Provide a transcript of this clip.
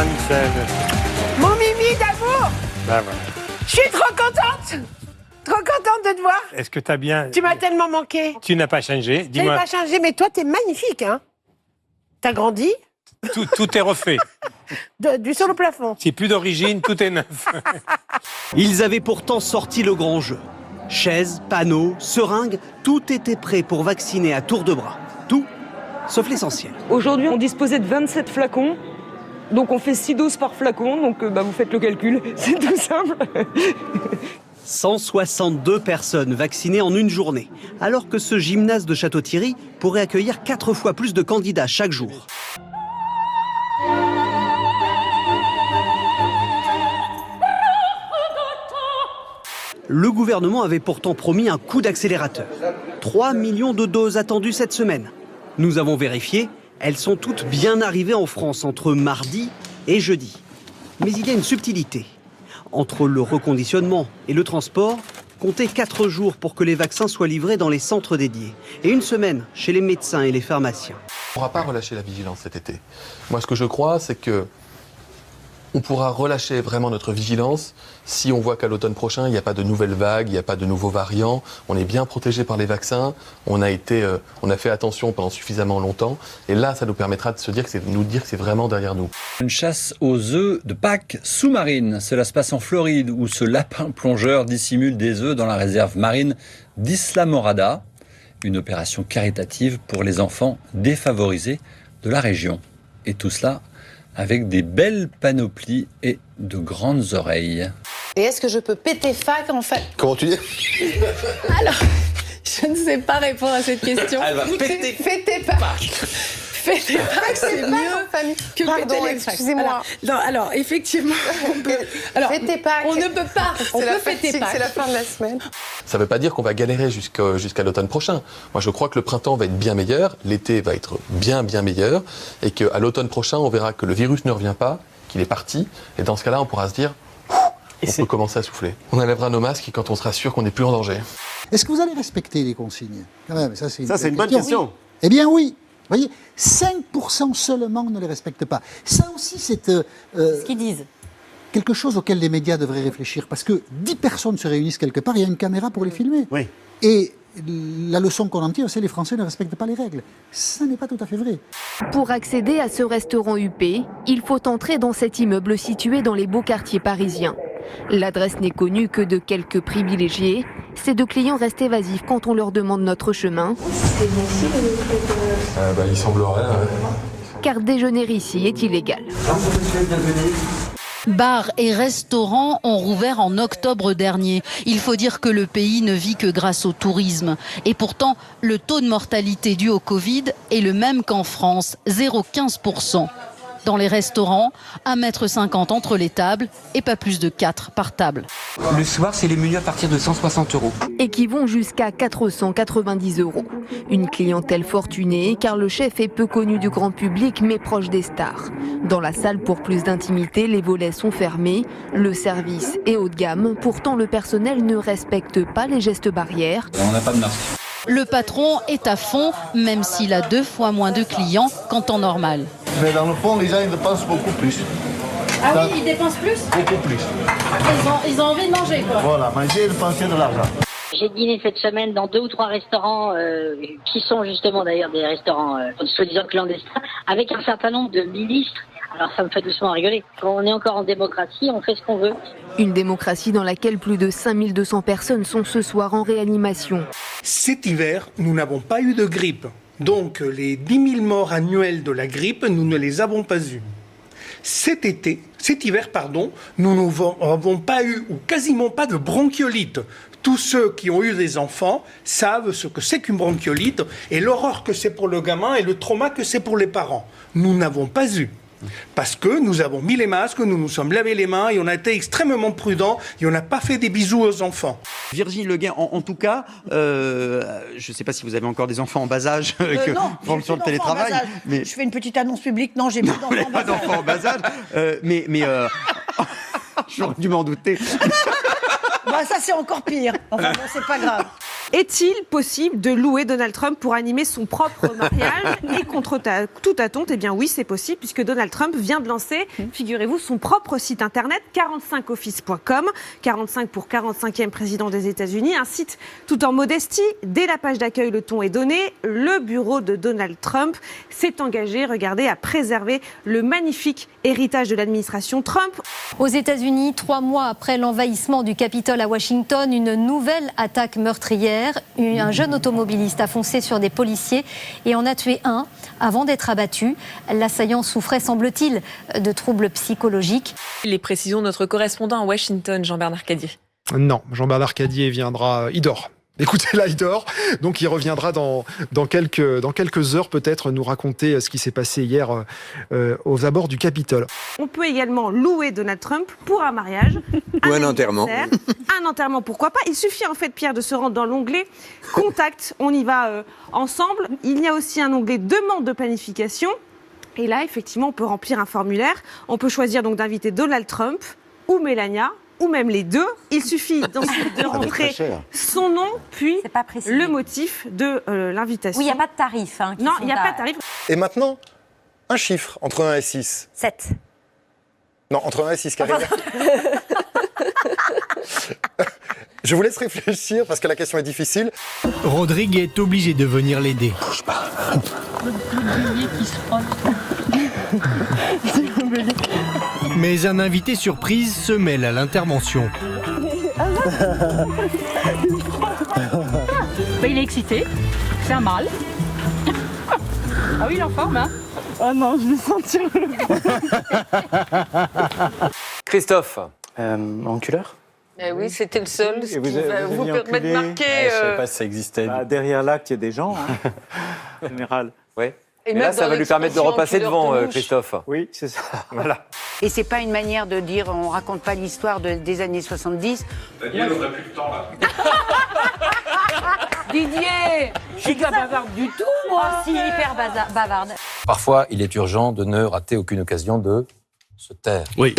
Michel. Mon Mimi d'amour, Ben voilà. je suis trop contente. Trop contente de te voir. Est-ce que t'as bien... Tu m'as tellement manqué. Tu n'as pas changé. Tu Dis-moi, n'as pas changé, mais toi, t'es magnifique, hein. T'as grandi tout est refait. du sol au plafond. C'est plus d'origine, tout est neuf. Ils avaient pourtant sorti le grand jeu. Chaises, panneaux, seringues, tout était prêt pour vacciner à tour de bras. Tout, sauf l'essentiel. Aujourd'hui, on disposait de 27 flacons. Donc on fait 6 doses par flacon, donc vous faites le calcul, c'est tout simple. 162 personnes vaccinées en une journée, alors que ce gymnase de Château-Thierry pourrait accueillir 4 fois plus de candidats chaque jour. Le gouvernement avait pourtant promis un coup d'accélérateur. 3 millions de doses attendues cette semaine. Nous avons vérifié, elles sont toutes bien arrivées en France entre mardi et jeudi. Mais il y a une subtilité. Entre le reconditionnement et le transport, comptez 4 jours pour que les vaccins soient livrés dans les centres dédiés. Et une semaine chez les médecins et les pharmaciens. On ne pourra pas relâcher la vigilance cet été. Moi, ce que je crois, c'est que on pourra relâcher vraiment notre vigilance si on voit qu'à l'automne prochain, il n'y a pas de nouvelles vagues, il n'y a pas de nouveaux variants. On est bien protégé par les vaccins. On a fait attention pendant suffisamment longtemps. Et là, ça nous permettra de nous dire que c'est vraiment derrière nous. Une chasse aux œufs de Pâques sous-marine. Cela se passe en Floride, où ce lapin plongeur dissimule des œufs dans la réserve marine d'Isla Morada. Une opération caritative pour les enfants défavorisés de la région. Et tout cela avec des belles panoplies et de grandes oreilles. Et est-ce que je peux péter fac en fait? Comment tu dis? Alors, je ne sais pas répondre à cette question. Elle va péter fac. Péter fac, c'est mieux que péter les facs. Excusez-moi. Non, alors, effectivement, on peut... Alors, Fêtez Pâques. on ne peut pas. On peut fêter Pâques. C'est la fin de la semaine. Ça ne veut pas dire qu'on va galérer jusqu'à l'automne prochain. Moi, je crois que le printemps va être bien meilleur, l'été va être bien meilleur, et qu'à l'automne prochain, on verra que le virus ne revient pas, qu'il est parti, et dans ce cas-là, on pourra se dire, on peut commencer à souffler. On enlèvera nos masques quand on sera sûr qu'on n'est plus en danger. Est-ce que vous allez respecter les consignes? Quand même, ça, c'est une bonne question. Oui. Eh bien oui. Vous voyez, 5% seulement ne les respectent pas. Ça aussi, c'est Ce qu'ils disent. quelque chose auquel les médias devraient réfléchir. Parce que 10 personnes se réunissent quelque part, il y a une caméra pour les filmer. Oui. Et la leçon qu'on en tire, c'est que les Français ne respectent pas les règles. Ça n'est pas tout à fait vrai. Pour accéder à ce restaurant huppé, il faut entrer dans cet immeuble situé dans les beaux quartiers parisiens. L'adresse n'est connue que de quelques privilégiés. Ces deux clients restent évasifs quand on leur demande notre chemin. Il semblerait. Car déjeuner ici est illégal. Bars et restaurants ont rouvert en octobre dernier. Il faut dire que le pays ne vit que grâce au tourisme. Et pourtant, le taux de mortalité dû au Covid est le même qu'en France, 0,15%. Dans les restaurants, 1,50 m entre les tables et pas plus de 4 par table. Le soir, c'est les menus à partir de 160 €. Et qui vont jusqu'à 490 €. Une clientèle fortunée car le chef est peu connu du grand public mais proche des stars. Dans la salle pour plus d'intimité, les volets sont fermés. Le service est haut de gamme. Pourtant, le personnel ne respecte pas les gestes barrières. On n'a pas de masque. Le patron est à fond, même s'il a 2 fois moins de clients qu'en temps normal. Mais dans le fond, les gens ils dépensent beaucoup plus. Ah oui, ils dépensent plus? Beaucoup plus. Ils ont envie de manger, quoi. Voilà, manger et dépenser de l'argent. J'ai dîné cette semaine dans 2 ou 3 restaurants qui sont justement d'ailleurs des restaurants soi-disant clandestins, avec un certain nombre de ministres. Alors ça me fait doucement rigoler. Quand on est encore en démocratie, on fait ce qu'on veut. Une démocratie dans laquelle plus de 5200 personnes sont ce soir en réanimation. Cet hiver, nous n'avons pas eu de grippe. Donc les 10 000 morts annuels de la grippe, nous ne les avons pas eus. Cet hiver, nous n'avons pas eu ou quasiment pas de bronchiolite. Tous ceux qui ont eu des enfants savent ce que c'est qu'une bronchiolite et l'horreur que c'est pour le gamin et le trauma que c'est pour les parents. Nous n'avons pas eu. Parce que nous avons mis les masques, nous nous sommes lavés les mains et on a été extrêmement prudents et on n'a pas fait des bisous aux enfants. Virginie Leguin, en tout cas, je ne sais pas si vous avez encore des enfants en bas âge Non, sur le télétravail. Mais... Je fais une petite annonce publique, non, j'ai pas d'enfants en bas âge. Mais j'aurais dû m'en douter. Bah ça c'est encore pire. Enfin bon, c'est pas grave. Est-il possible de louer Donald Trump pour animer son propre mariage? Et contre toute attente, eh bien oui, c'est possible, puisque Donald Trump vient de lancer, figurez-vous, son propre site internet, 45office.com, 45 pour 45e président des États-Unis, un site tout en modestie. Dès la page d'accueil, le ton est donné. Le bureau de Donald Trump s'est engagé, regardez, à préserver le magnifique héritage de l'administration Trump. Aux États-Unis, 3 mois après l'envahissement du Capitole à Washington, une nouvelle attaque meurtrière. Un jeune automobiliste a foncé sur des policiers et en a tué un avant d'être abattu. L'assaillant souffrait, semble-t-il, de troubles psychologiques. Les précisions de notre correspondant à Washington, Jean-Bernard Cadier. Non, Jean-Bernard Cadier viendra, il dort. Écoutez, là, il dort, donc il reviendra dans quelques heures peut-être nous raconter ce qui s'est passé hier aux abords du Capitole. On peut également louer Donald Trump pour un mariage, ou un enterrement. Un enterrement, pourquoi pas. Il suffit en fait, Pierre, de se rendre dans l'onglet Contact. On y va ensemble. Il y a aussi un onglet Demande de planification. Et là, effectivement, on peut remplir un formulaire. On peut choisir donc d'inviter Donald Trump ou Melania, ou même les deux. Il suffit ensuite de rentrer son nom, puis le motif de l'invitation. Oui, il n'y a pas de tarif. Non, il n'y a pas de tarif. Et maintenant, un chiffre entre 1 et 6. 7. Non, entre 1 et 6, Karine. Je vous laisse réfléchir parce que la question est difficile. Rodrigue est obligé de venir l'aider. Mais un invité surprise se mêle à l'intervention. Il est excité, c'est un mâle. Ah oui, il est en forme, hein? Ah non, je vais sentir le Christophe, enculeur? Oui, c'était le seul, ce qui va vous enculé. permet de marquer... Je sais pas si ça existait. Derrière l'acte, il y a des gens, hein, en général. Oui. Et là, ça va lui permettre de repasser devant, Christophe. Oui, c'est ça. Voilà. Et c'est pas une manière de dire on raconte pas l'histoire des années 70. Daniel n'aurait plus le temps là. Didier, je suis pas bavarde du tout, moi. Si, hyper bavarde. Parfois, il est urgent de ne rater aucune occasion de se taire. Oui.